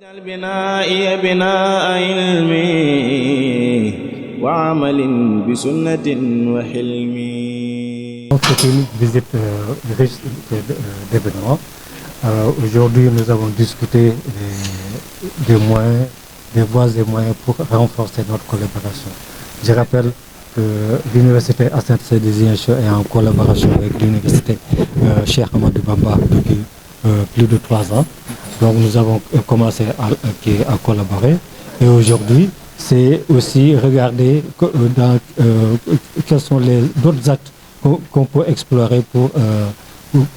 واجعل بنائي بناء علمي وعمل بسنة وحلمي. C'était une visite riche d'événements. Aujourd'hui, nous avons discuté des moyens, des voies et moyens pour renforcer notre collaboration. Je rappelle que l'université Hassan Seydi de Ziguinchor est en collaboration avec l'université Cheikh Ahmadou Bamba depuis plus de 3 ans. Donc nous avons commencé à collaborer et aujourd'hui c'est aussi regarder quels sont les autres actes qu'on peut explorer pour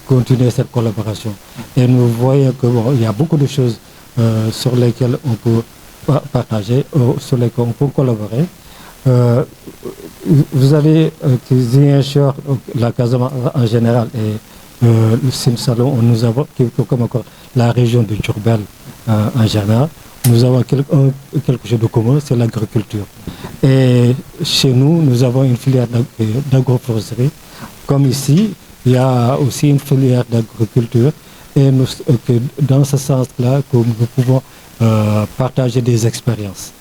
continuer cette collaboration. Et nous voyons qu'il y a beaucoup de choses sur lesquelles on peut partager, sur lesquelles on peut collaborer. Vous avez Ziguinchor, la Casamance en général et le Sine Saloum, nous avons comme encore la région de Diourbel en général, nous avons quelque chose de commun, c'est l'agriculture. Et chez nous, nous avons une filière d'agroforesterie. Comme ici, il y a aussi une filière d'agriculture. Et dans ce sens-là, que nous pouvons partager des expériences.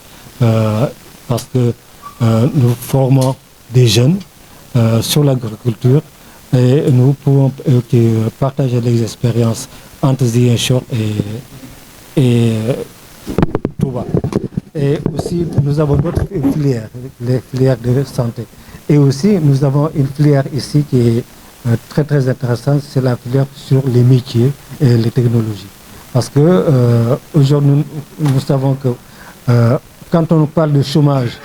Parce que nous formons des jeunes sur l'agriculture et nous pouvons partager des expériences entre Ziguinchor et Touba. Et aussi, nous avons d'autres filières, les filières de santé. Et aussi, nous avons une filière ici qui est très très intéressante, c'est la filière sur les métiers et les technologies. Parce que aujourd'hui, nous savons que quand on parle de chômage,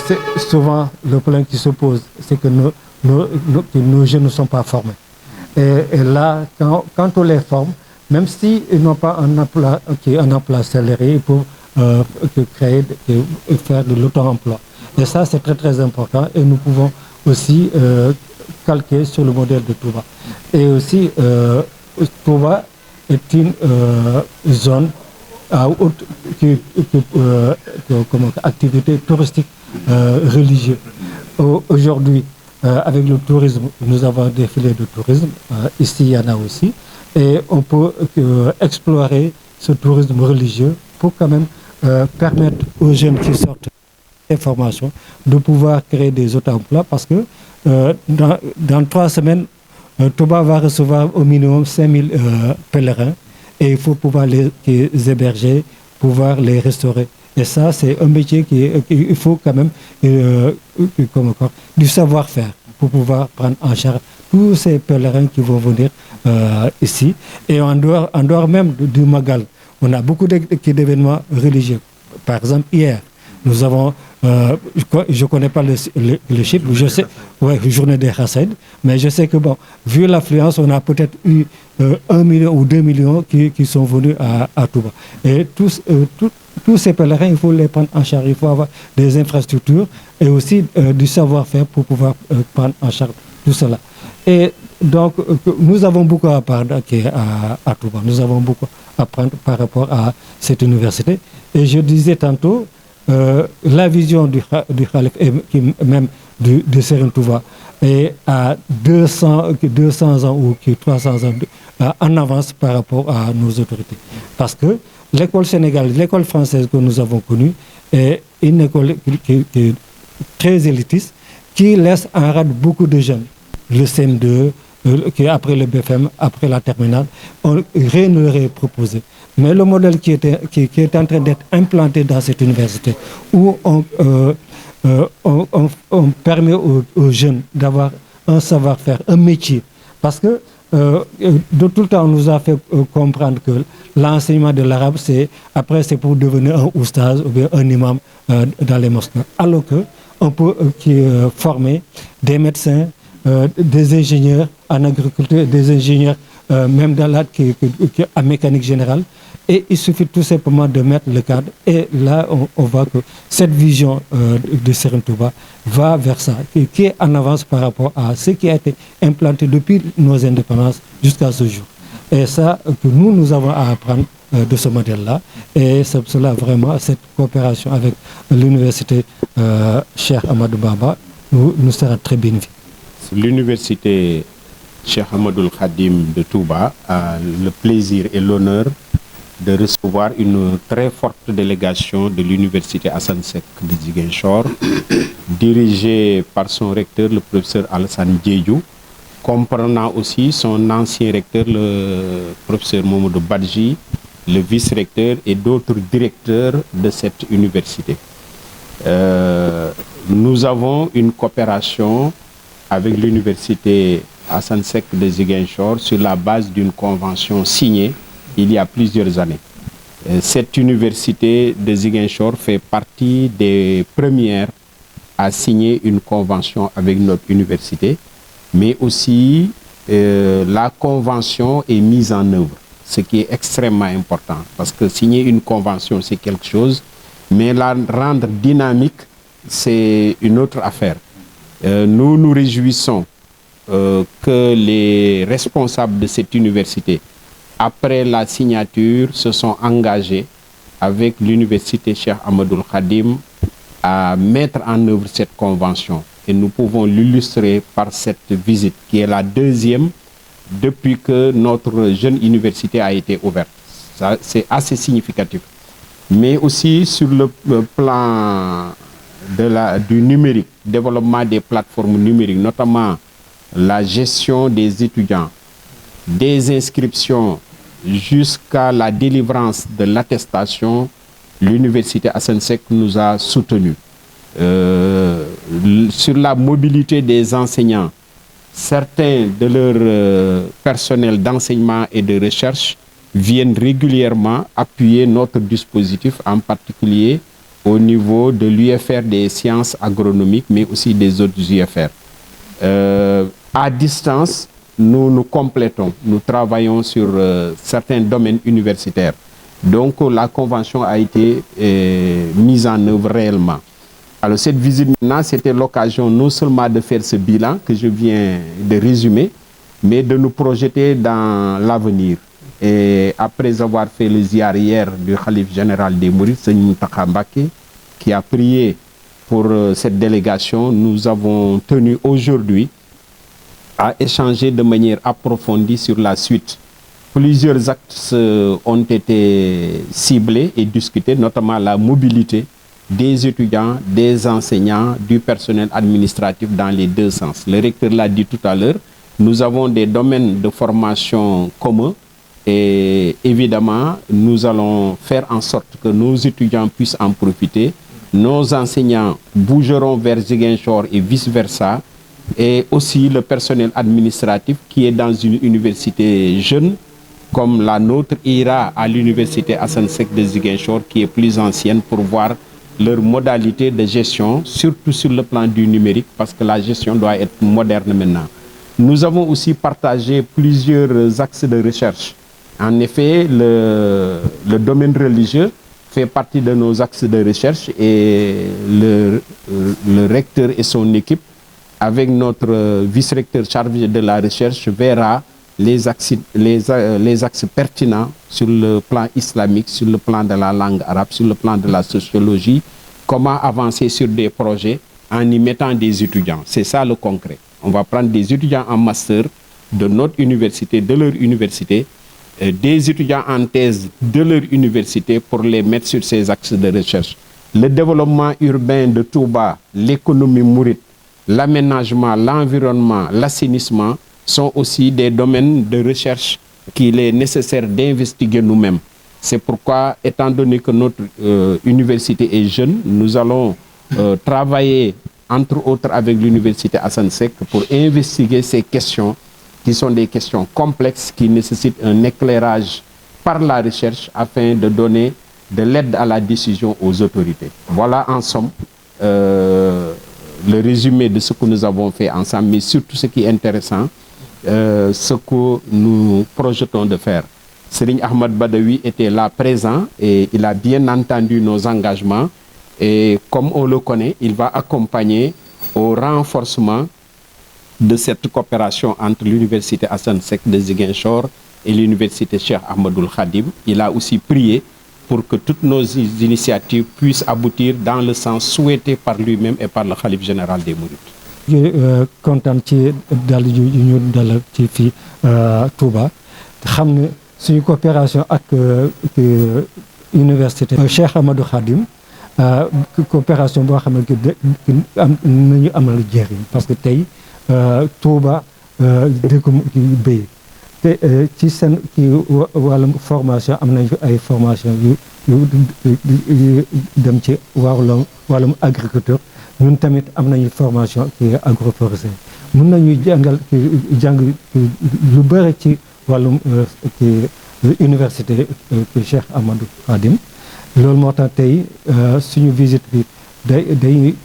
c'est souvent le problème qui se pose, c'est que nos jeunes ne sont pas formés. Et là, quand on les forme, même s'ils n'ont pas un emploi salarié, ils peuvent créer et faire de l'auto-emploi. Et ça, c'est très très important et nous pouvons aussi calquer sur le modèle de Touba. Et aussi, Touba est une zone à haute activité touristique religieuse. Aujourd'hui, avec le tourisme, nous avons des filets de tourisme. Ici, il y en a aussi. Et on peut explorer ce tourisme religieux pour quand même permettre aux jeunes qui sortent des formations de pouvoir créer des auto-emplois parce que dans 3 semaines, Touba va recevoir au minimum 5000 pèlerins et il faut pouvoir les héberger, pouvoir les restaurer. Et ça, c'est un métier il faut quand même du savoir-faire pour pouvoir prendre en charge tous ces pèlerins qui vont venir ici. Et en dehors même du Magal, on a beaucoup d'événements religieux. Par exemple, hier, nous avons, je ne connais pas le chiffre, je sais, journée des Chassid, mais je sais que vu l'affluence, on a peut-être eu 1 million ou 2 millions qui sont venus à Touba. Et tous ces pèlerins, il faut les prendre en charge, il faut avoir des infrastructures et aussi du savoir-faire pour pouvoir prendre en charge tout cela. Et donc, nous avons beaucoup à apprendre à Touba, nous avons beaucoup à apprendre par rapport à cette université. Et je disais tantôt, la vision du Khalif et même de Serigne Touba est à 200 ans ou 300 ans en avance par rapport à nos autorités. Parce que l'école sénégalaise, l'école française que nous avons connue est une école qui est très élitiste, qui laisse en rade beaucoup de jeunes. Le CM2, qui après le BFM, après la terminale, rien ne leur est proposé. Mais le modèle qui est en train d'être implanté dans cette université, où on permet aux jeunes d'avoir un savoir-faire, un métier. Parce que de tout le temps, on nous a fait comprendre que l'enseignement de l'arabe, c'est pour devenir un oustaz ou bien un imam dans les mosquées. Alors qu'on peut former des médecins, des ingénieurs en agriculture, des ingénieurs même dans l'art en mécanique générale. Et il suffit tout simplement de mettre le cadre. Et là, on voit que cette vision de Serigne Touba va vers ça, qui est en avance par rapport à ce qui a été implanté depuis nos indépendances jusqu'à ce jour. Et ça, que nous avons à apprendre de ce modèle-là. Et c'est cela vraiment, cette coopération avec l'université Cheikh Ahmadou Bamba nous sera très bénéfique. L'université Cheikh Ahmadoul Khadim de Touba a le plaisir et l'honneur de recevoir une très forte délégation de l'université Assane Seck de Ziguinchor, dirigée par son recteur, le professeur Alassane Diédhiou, comprenant aussi son ancien recteur, le professeur Mamadou Badji, le vice-recteur et d'autres directeurs de cette université. Nous avons une coopération avec l'université Assane Seck de Ziguinchor sur la base d'une convention signée il y a plusieurs années. Cette université de Ziguinchor fait partie des premières à signer une convention avec notre université, mais aussi la convention est mise en œuvre, ce qui est extrêmement important, parce que signer une convention, c'est quelque chose, mais la rendre dynamique, c'est une autre affaire. Nous nous réjouissons que les responsables de cette université, après la signature, se sont engagés avec l'université Cheikh Ahmadoul Khadim à mettre en œuvre cette convention. Et nous pouvons l'illustrer par cette visite, qui est la deuxième depuis que notre jeune université a été ouverte. Ça, c'est assez significatif. Mais aussi sur le plan du numérique, développement des plateformes numériques, notamment la gestion des étudiants, des inscriptions jusqu'à la délivrance de l'attestation, l'université Assane Seck nous a soutenus. Sur la mobilité des enseignants, certains de leur personnel d'enseignement et de recherche viennent régulièrement appuyer notre dispositif, en particulier au niveau de l'UFR des sciences agronomiques, mais aussi des autres UFR. À distance, nous nous complétons, nous travaillons sur certains domaines universitaires. Donc la convention a été mise en œuvre réellement. Alors cette visite maintenant, c'était l'occasion non seulement de faire ce bilan que je viens de résumer, mais de nous projeter dans l'avenir. Et après avoir fait le ziar hier du Khalife général des Mourides, Serigne Mountakha Mbacké, qui a prié pour cette délégation, nous avons tenu aujourd'hui à échanger de manière approfondie sur la suite. Plusieurs axes ont été ciblés et discutés, notamment la mobilité des étudiants, des enseignants, du personnel administratif dans les deux sens. Le recteur l'a dit tout à l'heure, nous avons des domaines de formation communs et évidemment, nous allons faire en sorte que nos étudiants puissent en profiter. Nos enseignants bougeront vers Ziguinchor et vice-versa. Et aussi le personnel administratif qui est dans une université jeune comme la nôtre ira à l'université Assane Seck de Ziguinchor qui est plus ancienne pour voir leur modalité de gestion, surtout sur le plan du numérique, parce que la gestion doit être moderne maintenant. Nous avons aussi partagé plusieurs axes de recherche. En effet, le domaine religieux fait partie de nos axes de recherche et le recteur et son équipe, avec notre vice-recteur chargé de la recherche, verra les axes pertinents sur le plan islamique, sur le plan de la langue arabe, sur le plan de la sociologie, comment avancer sur des projets en y mettant des étudiants. C'est ça le concret. On va prendre des étudiants en master de notre université, de leur université, des étudiants en thèse de leur université pour les mettre sur ces axes de recherche. Le développement urbain de Touba, l'économie mouride, l'aménagement, l'environnement, l'assainissement sont aussi des domaines de recherche qu'il est nécessaire d'investiguer nous-mêmes. C'est pourquoi, étant donné que notre université est jeune, nous allons travailler, entre autres, avec l'université Assane Seck pour investiguer ces questions qui sont des questions complexes qui nécessitent un éclairage par la recherche afin de donner de l'aide à la décision aux autorités. Voilà en somme le résumé de ce que nous avons fait ensemble, mais surtout ce qui est intéressant, ce que nous projetons de faire. Serigne Ahmad Badawi était là présent et il a bien entendu nos engagements et comme on le connaît, il va accompagner au renforcement de cette coopération entre l'université Assane Seck de Ziguinchor et l'université Cheikh Ahmadoul Khadim. Il a aussi prié pour que toutes nos initiatives puissent aboutir dans le sens souhaité par lui-même et par le Khalife général des Mourides. Kontaan ci dal yu ñu dal ci fii Touba xam ne suñu coopération ak université Cheikh Ahmadou Khadim coopération boo xam ne am nañu amal njëriñ parce que tey Touba dëkku béy te ci seen wàllum formation am nañu ay formation yu dem ci wàllum agriculture ñun tamit am nañu formation ci agroforesterie mun nañu jàng lu bëri ci wàllum ci université Cheikh Ahmadou Khadim loolu moo tax tey suñu visite bi day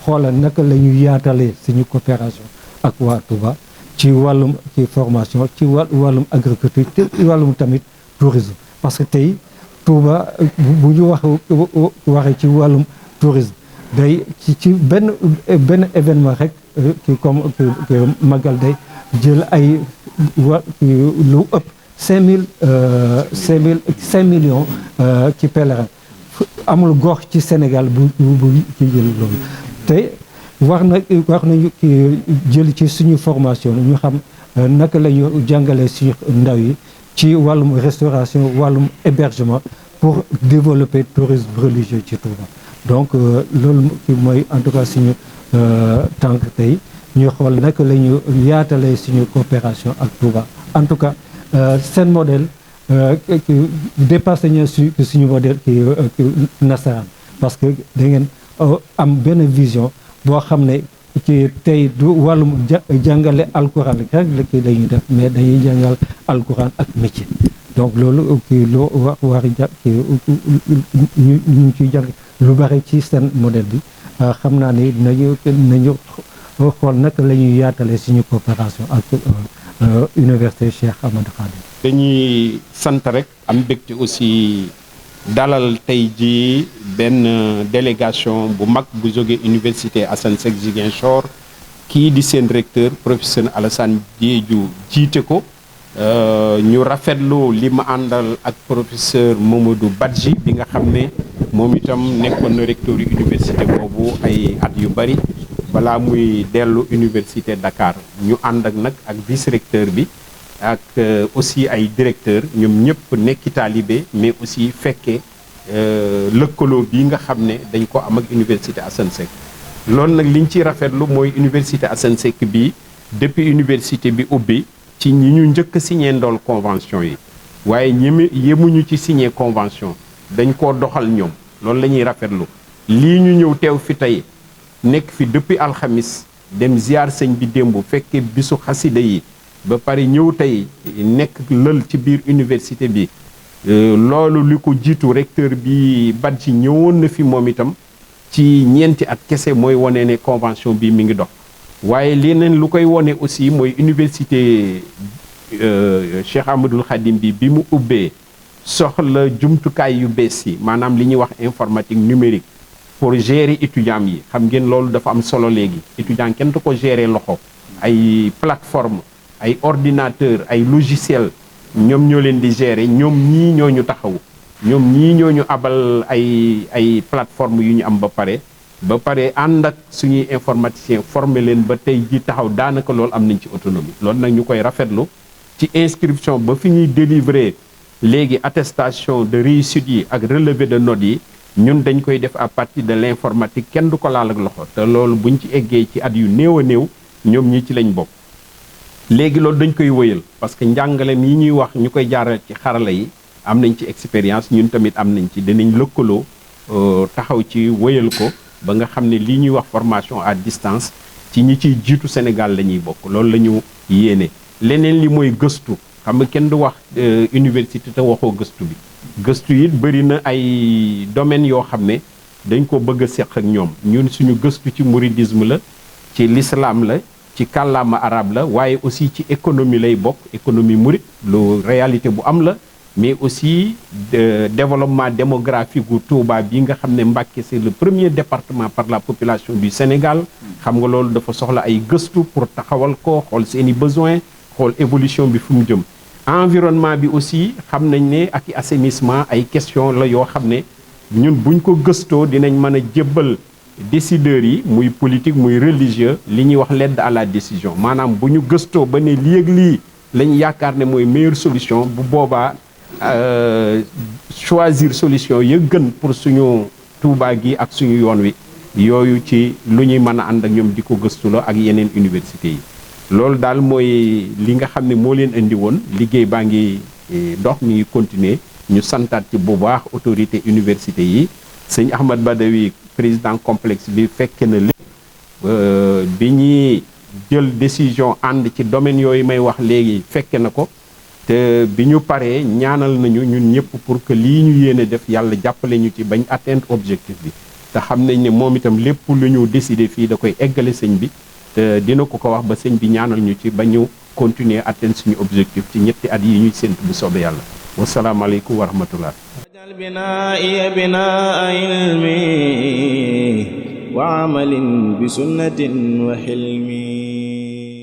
xoolal naka la ñu yaatalee suñu coopération ak waa Touba ci wàllum ci formation ci wàllum agriculture ci wàllum tamit tourisme parce que tey Touba bu ñu waxee ci wàllum tourisme day ci benn événement rek ki comme Magal day jël ay lu ëpp 5 millions ci pèlerin amul gox ci Sénégal bu ci jël loolu te war nañu jël ci suñu formation ñu xam naka la ñu jàngalee suñu ndaw yi ci wàllum restauration wàllum hébergement pour développer tourisme religieux ci Touba donc loolu mooy en tout cas suñu tànk tey ñu xool naka la ñu yaatalee suñu coopération ak Touba en tout cas seen modèle dépassé na suñu modèle ki nasaraan parce que da ngeen am benn vision boo xam ne ci tey du wàllum jàngale alquran rek la kii la ñuy def mais dañuy jàngal alquran ak métier donc loolu kii loo war ñu ciy jàng lu bari ci seen modèle bi xam naa ni nañu xool naka la ñuy yaatalee suñu coopération ak université Cheikh Ahmadou Khadim. dañuy sant rek am mbégte aussi dalal tey jii benn délégation bu mag bu jógee université Assane Seck Ziguinchor kii di seen recteur professeur Alassane Diédhiou jiite ko ñu rafetlu li ma àndal ak professeur Mamadou Badji bi nga xam ne moom itam nekkoon na recteur yu université boobu ay at yu bari balaa muy dellu université Dakar ñu ànd ak nag ak vice recteur bi ak aussi ay directeur ñoom ñëpp nekki taalibe mais aussi fekkee lëkkaloo bi nga xam ne dañ ko am ak université Assane Seck loolu nag liñ ciy rafetlu mooy université Assane Seck bi depuis université bi ubbi ci ñi ñu njëkk a signé ndool convention yi waaye yemuñu ci signé convention dañ koo doxal ñoom loolu la ñuy rafetlu lii ñu ñëw teew fi tey nekk fi depuis alxamis dem ziar sëñ bi démb fekkee bisu xasida yi ba pare ñëw tey nekk lël ci biir université bi loolu li ko jiitu recteur bi Badji ñëwoon na fi moom itam ci ñeenti at kese mooy wane ne convention bi mi ngi dox waaye leneen lu koy wone aussi mooy université Cheikh Ahmadoul Khadim bi mu ubbee soxla jumtukaay yu bees yi maanaam li ñuy wax informatique numérique pour gérer étudiants yi xam ngeen loolu dafa am solo léegi étudiant kenn du ko gérer loxo ay plateforme ay ordinateur ay logiciel ñoom ñoo leen di gérer ñoom ñii ñoo ñu taxaw ñoom ñii ñoo ñu abal ay plateforme yu ñu am ba pare ànd ak suñuy informaticien formé leen ba tey ji taxaw daanaka loolu am nañ ci autonomie loolu nag ñu koy rafetlu ci inscription ba fi ñuy délivrer léegi attestation de réussite yi ak relevé de notes yi ñun dañ koy def à partir de l'informatique kenn du ko laal ak loxo te loolu buñ ci eggee ci at yu néew a néew ñoom ñi ci lañ bokk léegi loolu dañ koy wëyal parce que njàngaleem yi ñuy wax ñu koy jaaral ci xarala yi am nañ ci expérience ñun tamit am nañ ci dinañ lëkkaloo taxaw ci wëyal ko ba nga xam ne lii ñuy wax formation à distance ci ñi ciy jiitu Sénégal la ñuy bokk loolu la ñu yéene leneen li mooy gëstu xam nga kenn du wax université te waxoo gëstu bi gëstu it bëri na ay domaines yoo xam ne dañ ko bëgg a seq ak ñoom ñun suñu gëstu ci mouridisme la ci l'islam la ci kàllaama arabe la waaye aussi ci économie lay bokk économie mouride lu réalité bu am la mais aussi développement démographique gu Touba bi nga xam ne Mbacké c'est le premier département par la population du Sénégal xam nga loolu dafa soxla ay gëstu pour taxawal ko xool seeni besoin xool évolution bi fu mu jëm environnement bi aussi xam nañ ne ak i assainissement ay question la yoo xam ne ñun buñ ko gëstoo dinañ mën a jébbal décideurs yi muy politique muy religieux li ñuy wax l'aide à la décision maanaam bu ñu gëstoo ba ne lii ak lii lañ yaakaar ne mooy meilleure solution bu boobaa choisir solution ya gën pour suñu Touba gi ak suñu yoon wi yooyu ci lu ñuy mën a ànd ak ñoom di ko gëstuloo ak yeneen université yi loolu daal mooy li nga xam ne moo leen indi woon liggéey baa ngi dox mi ngi continuer ñu santaat ci bu baax autorité université yi sëñ Ahmad Badawi président complexe bi fekke na lépp bi ñuy jël décision ànd ci domaine yooyu may wax léegi fekke na ko te bi ñu paree ñaanal nañu ñun ñëpp pour que lii ñu yéene def yàlla jàppale ñu ci bañ atteindre objectif bi te xam nañ ne moom itam lépp lu ñu décider fii da koy eggale sëñ bi te dina ko wax ba sëñ bi ñaanal ñu ci ba ñu continuer atteindre suñu objectif ci ñetti at yi ñuy séntu bu soobee yàlla wasalaamaaleykum wa rahmatullah wajal binaa'iya binaa'a ilmi wa amalin bi sunnatin wa hilmi